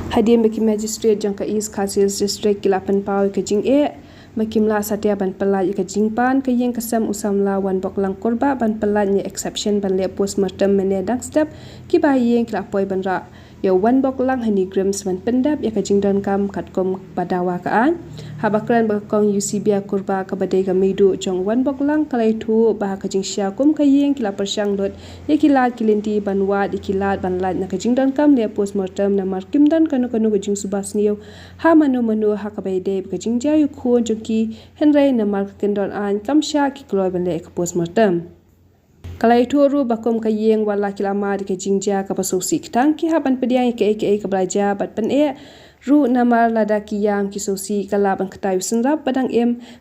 Hadiah bagi magistrate jangka East Khasis District Kilapan Pau ke Jing E, Makimla Satya ban pelat ke Jingpan ke yang kesam usam lawan boklang korba ban pelat nye exception ban le postmortem mene dak step ki bayi yang kilapoi ban ra. Ya wan boklang hani grams ban pendap ya ke Jingdan kam katkom badawa kaan. Habakran bakong UCB korba ke badai ke midu jong wan boklang kalai tu bah ke Jing syakum ke yang kilapar syang dot ya kilat kilinti ban wat ikilat ban lat na ke Jingdan kam le postmortem na markim dan kanu ke Jing subas niu ha manu ha ka baide ke Jing jayu khon jongki Henry na mark kendon an kam sya ki kloi ban le ke postmortem. Kalai toru bakom ka yeng wala kilama di ke Jingja ka pasosi kitang ki haban pediang ke belajar bat pen ru namar lada ki yang ki sosi kalaban katayu senrap padang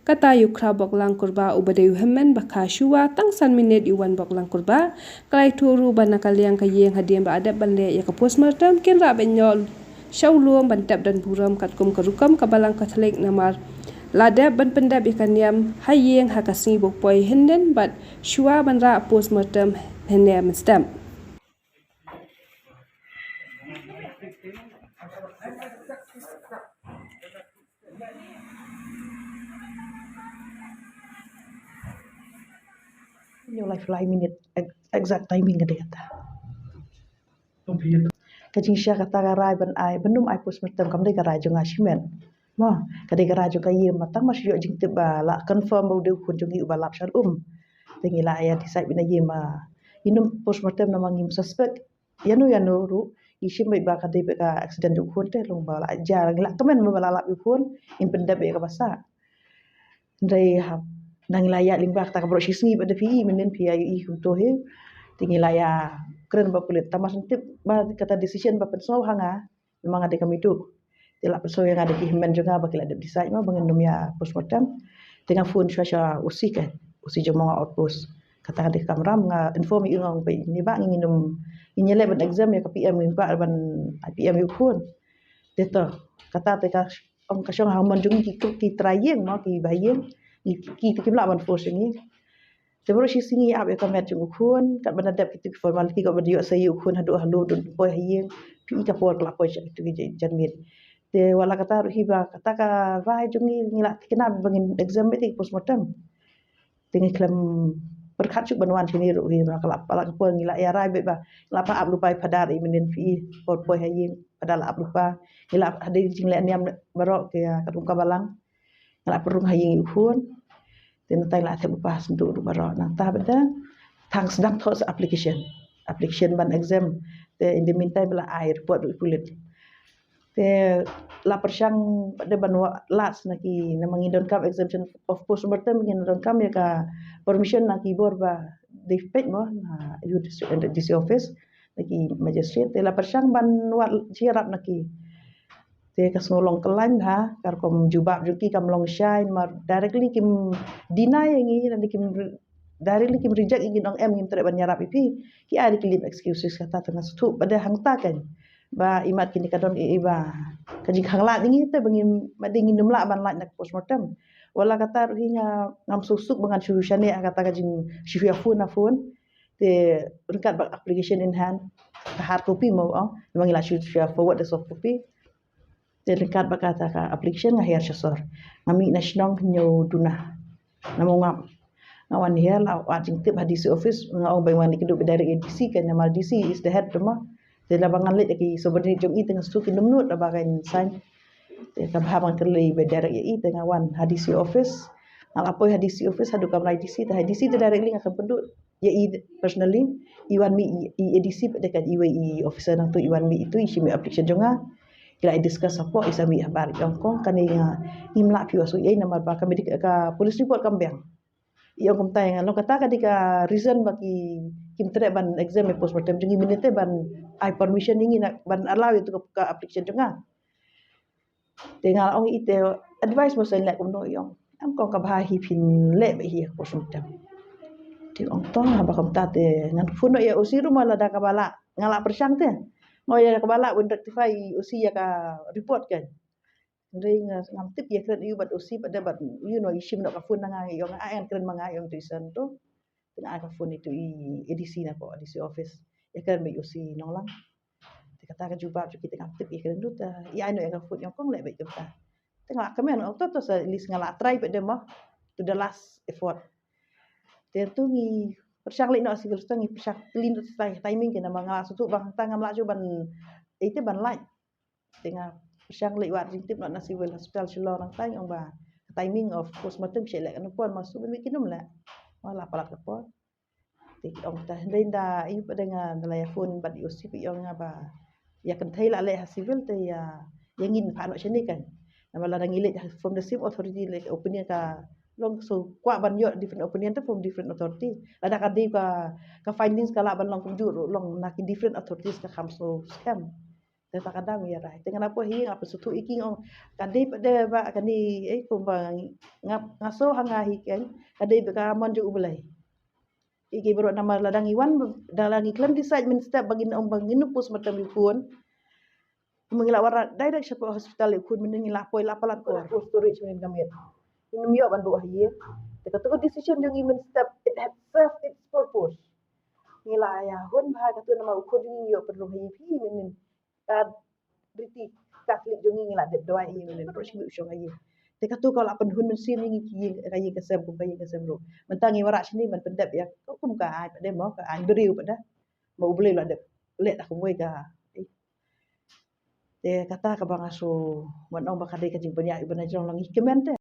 katayu krabok lang kurba ubadayu hemen baka syua tang san minit iwan bok lang kurba kalai toru banakal yang ka yeng hadiam ba adab ban le ya ka postmortem ken ra benyol syauluam bantap dan buram katkum kerukam kabalang katolik namar Lada ban pendap ikan yam hayeng hakasni bokpoi hinden bat shua ban ra postmortem hene stamp. Your life fly minute exact timing ada kata. Kajing sya kata garai ban ai benum ai postmortem kam dei garai jong asimen. Mo kadai garai jong kaye matang mas yo jing tiba la confirm bu de kun jong ba lap syar tingi la ya decide bina ye ma inum postmortem na mangim suspect yanu ru isim ba kadai ba accident du kun te long ba la jar la kemen ba la lap kun in pendap be ka basa. Ndai ha nang la ya limbak ta ka bro sisngi ba de pi menen pi ai i to he tingi la ya keren ba kulit tamas tip ba kata decision ba penso hanga memang ada kami tu tidak penso yang ada di himen juga ba kila de decide ma bangen dum ya postmortem dengan phone syasha usi kan usi jomong outpost kata ada kamera nga inform i ngong pe ni ba ngin dum inyele ban exam ya ka PM ba ban PM yu phone deto kata te ka ong ka syong hamon jung ki trayeng ma ki bayeng ki kimla ban force ni Sebab si singi ab ya kamet jung ukun kat benadap itu formality kat benda saya ukun hadu halu dun poi hayeng pi ka por la poi itu janmit te wala kata hiba kata ka vai jung ni ngila kena bangin exam meeting postmortem tingi klam berkat cuk banwan sini ru hiba kala pala ko ngila ya rai be ba la pa ab lupai padar imenen pi por poi hayeng padal ab lupa ngila hadi jing le niam barok ke kat ka balang ngila perung hayeng ukun dan tay la te pas untuk baro nang ta beda tang sedang thos application ban exam te in the meantime la air buat kulit te la persang pada banwa last naki namangi don kam exemption of postmortem ngin don kam ya ka permission naki bor ba defect mo na DC office naki magistrate te la persang ban wat sirap naki te kas ngolong kelan ha kar kom jubab juki kam long shine mar directly kim deny ngi dan kim directly kim reject ngi dong ngim tere ban nyarap ipi ki ada kilim excuses kata tengah stu pada hangta kan ba imat kini kadon ba kaji khangla ngi te bangim mading indum la ban la nak postmortem wala kata ringa ngam susuk bangan solution ya kata kaji shifia phone te ringkat ba application in hand hard copy mo mangila shifia forward the soft copy dekat bakata ka application ngahir syasor ngami nasional nyo dunah namungap ngawan hier la wajing tip hadisi office ngau bai wani kedu dari DC kan nama DC is the head rumah de la bangan le ki subordinate jom i tengah stuk indum nut la bagai sign de ka bahaban kele be dari i tengah wan hadisi office ngalapoy hadisi office hadu kam DC ta hadisi te directly ngakam pendut ya i personally iwan mi i DC dekat i officer nang tu iwan mi itu isi mi application jonga kila discuss apa isami habar jongkong kan imla piwa so yai namar ba kami ka police report kambang iyo kom tay lo kata kadika reason bagi kim tere ban exam postmortem jengi minute ban I permission ingi nak ban allow itu ka application jonga tengal ong ite advice mo sen lek kom no yong am ko ka bahi pin le be hi postmortem ti ong tong ba kom tate ngan funo ya usiru mala da ka bala ngala persang te ngoya ka bala un rectify usi ya ka report kan ring ngam tip ya kren yu bat usi pada bat you know ishim no ka fun nanga yong an kren manga yong tuisan tu tengah ka fun itu i edisi na ko edisi office ya kren me usi nonglang kata ka jubab kita ngam tip ikan dut ya anu yang food yang kong le baik kata tengah kemen auto to sa list ngala try pada mah to the last effort tu ngi persyang le no civil tu ngi persyang clean tu timing kena mangala sutu bang tangam la ban itu ban lai tengah persyang le wat jing tip na civil hospital shilo nang tai ong ba timing of postmortem shele kan pon masuk ben kinum la wala palak pon ti ong ta lenda iu dengan telefon bat usip ong ba ya kan thai la le civil te ya ngin phan wa chini kan nama la ngile from the same authority like opinion ka long so kwa ban yo different opinion to from different authority ada ka di ka findings kala ban long kunjur long na different authorities ka kham so scam te ta kadang ya rai dengan apa hi apa sutu iking ong kadi pada ba kani ko ba ngap ngaso hanga hi kan kadi ka mon ju ulai iki bro nama ladang iwan dalang iklan decide min step bagin ong bangin pus matam ikun mengila warat direct siapa hospital ikun menengila poi lapalan ko storage min gamit inum yo ban buah ye te ka decision jong min step it had served its purpose ngila ya hun ba ka tu nama ukun jong yo perlu hi pi min ka briti katlik jong ngila de doa i min approach mi usong aye te ka tu kalau pen hun min sim ngi ki kayi ka sem ko kayi ka sem ro mentangi warat sini man pendap ya ko kum ka ai pada mau ka ai beriu pada mau boleh lah de let aku moi ka te kata ka bang aso man ong ba kadai ka jing banyak ibana jong lang ikemen te